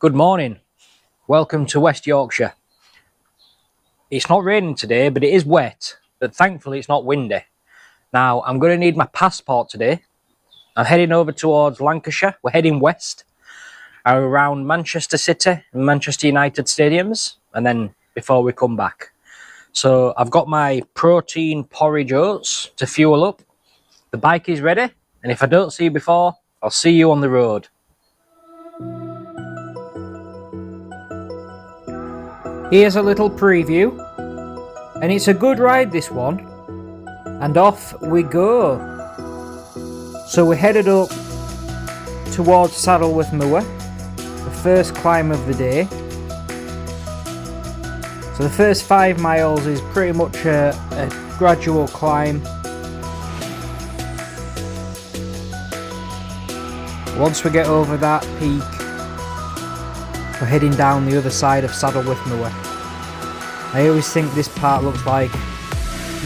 Good morning. Welcome to West Yorkshire. It's not raining today, but it is wet, but thankfully it's not windy. Now, I'm going to need my passport today. I'm heading over towards Lancashire. We're heading west, around Manchester City and Manchester United stadiums, and then before we come back. So I've got my protein porridge oats to fuel up. The bike is ready, and if I don't see you before, I'll see you on the road. Here's a little preview, and it's a good ride, this one, and off we go. So we're headed up towards Saddleworth Moor, the first climb of the day. So the first 5 miles is pretty much a gradual climb. Once we get over that peak, we're heading down the other side of Saddleworth Moor. I always think this part looks like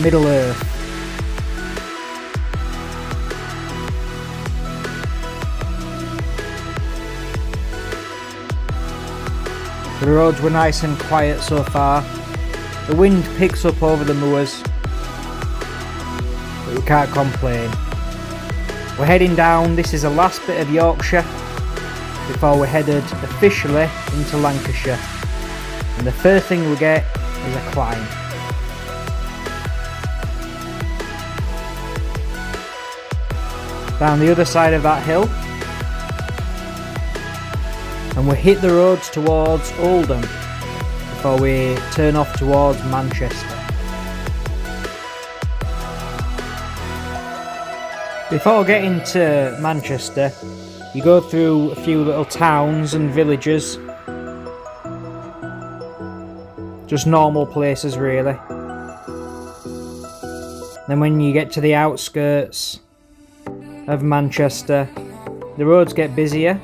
Middle Earth. The roads were nice and quiet so far. The wind picks up over the moors, but we can't complain. We're heading down. This is the last bit of Yorkshire before we're headed officially into Lancashire, and the first thing we get is a climb. Down the other side of that hill, and we hit the roads towards Oldham before we turn off towards Manchester. Before getting to Manchester, you go through a few little towns and villages, just normal places really. Then when you get to the outskirts of Manchester, the roads get busier,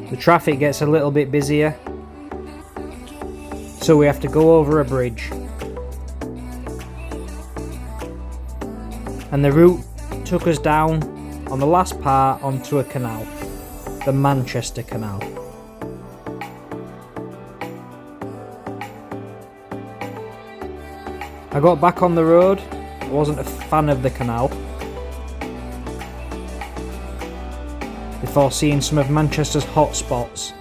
the traffic gets a little bit busier, so we have to go over a bridge. And the route took us down on the last part onto a canal, the Manchester Canal. I got back on the road. I wasn't a fan of the canal, before seeing some of Manchester's hot spots.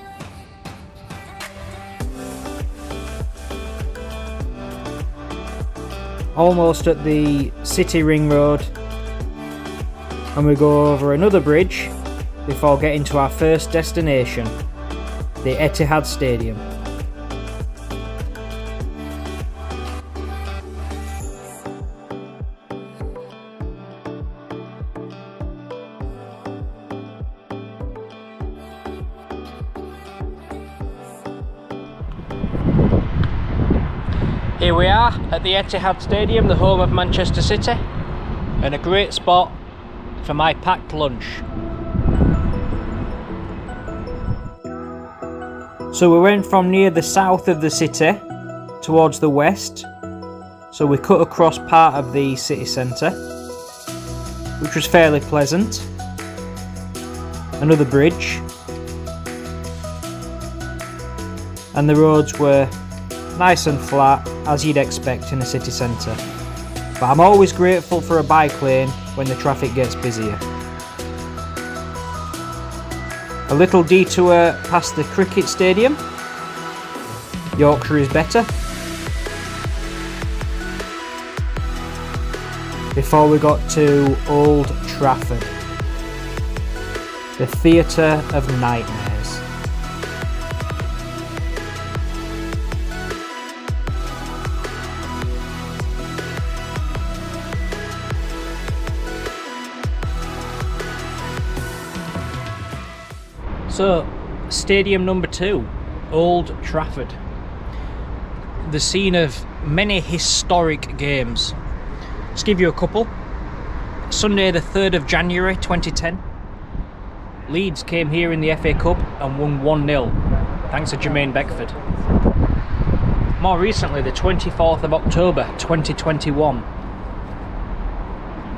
Almost at the City Ring Road, and we go over another bridge before getting to our first destination, the Etihad Stadium. Here we are at the Etihad Stadium, the home of Manchester City, and a great spot for my packed lunch. So we went from near the south of the city towards the west, so we cut across part of the city centre, which was fairly pleasant. Another bridge, and the roads were nice and flat, as you'd expect in a city centre. But I'm always grateful for a bike lane when the traffic gets busier. A little detour past the cricket stadium. Yorkshire is better. Before we got to Old Trafford, the theatre of nightmares. So, stadium number 2, Old Trafford. The scene of many historic games. Let's give you a couple. Sunday the 3rd of January 2010. Leeds came here in the FA Cup and won 1-0, thanks to Jermaine Beckford. More recently, the 24th of October 2021.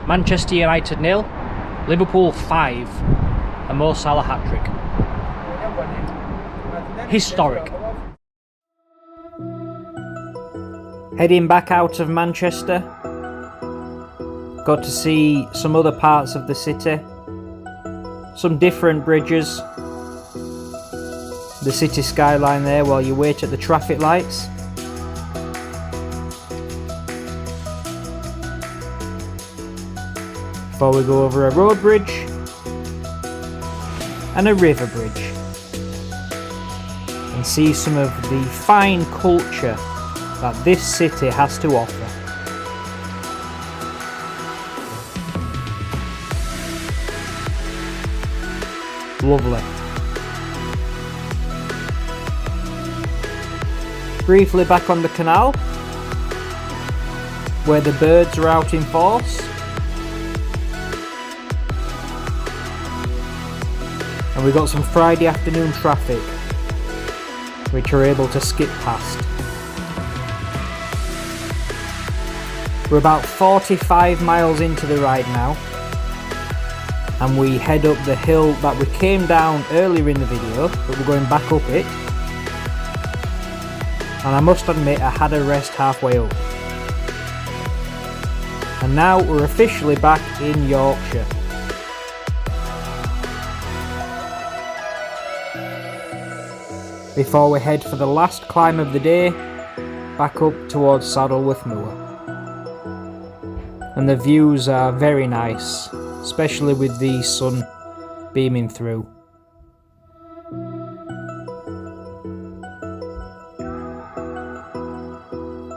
Manchester United 0, Liverpool 5, a Mo Salah hat-trick. Historic. Heading back out of Manchester, got to see some other parts of the city, some different bridges, the city skyline there while you wait at the traffic lights. Before we go over a road bridge and a river bridge and see some of the fine culture that this city has to offer. Lovely. Briefly back on the canal, where the birds are out in force. And we got some Friday afternoon traffic, which we're able to skip past. We're about 45 miles into the ride now, and we head up the hill that we came down earlier in the video, but we're going back up it. And I must admit, I had a rest halfway up. And now we're officially back in Yorkshire. Before we head for the last climb of the day, back up towards Saddleworth Moor. And the views are very nice, especially with the sun beaming through.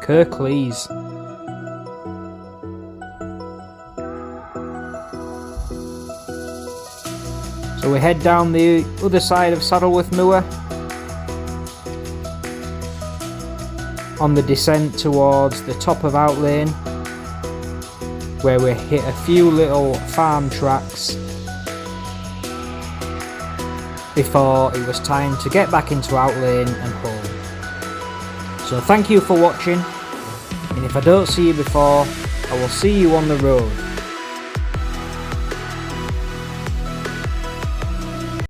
Kirklees. So we head down the other side of Saddleworth Moor on the descent towards the top of Outlane, where we hit a few little farm tracks before it was time to get back into Outlane and home. So thank you for watching, and if I don't see you before, I will see you on the road.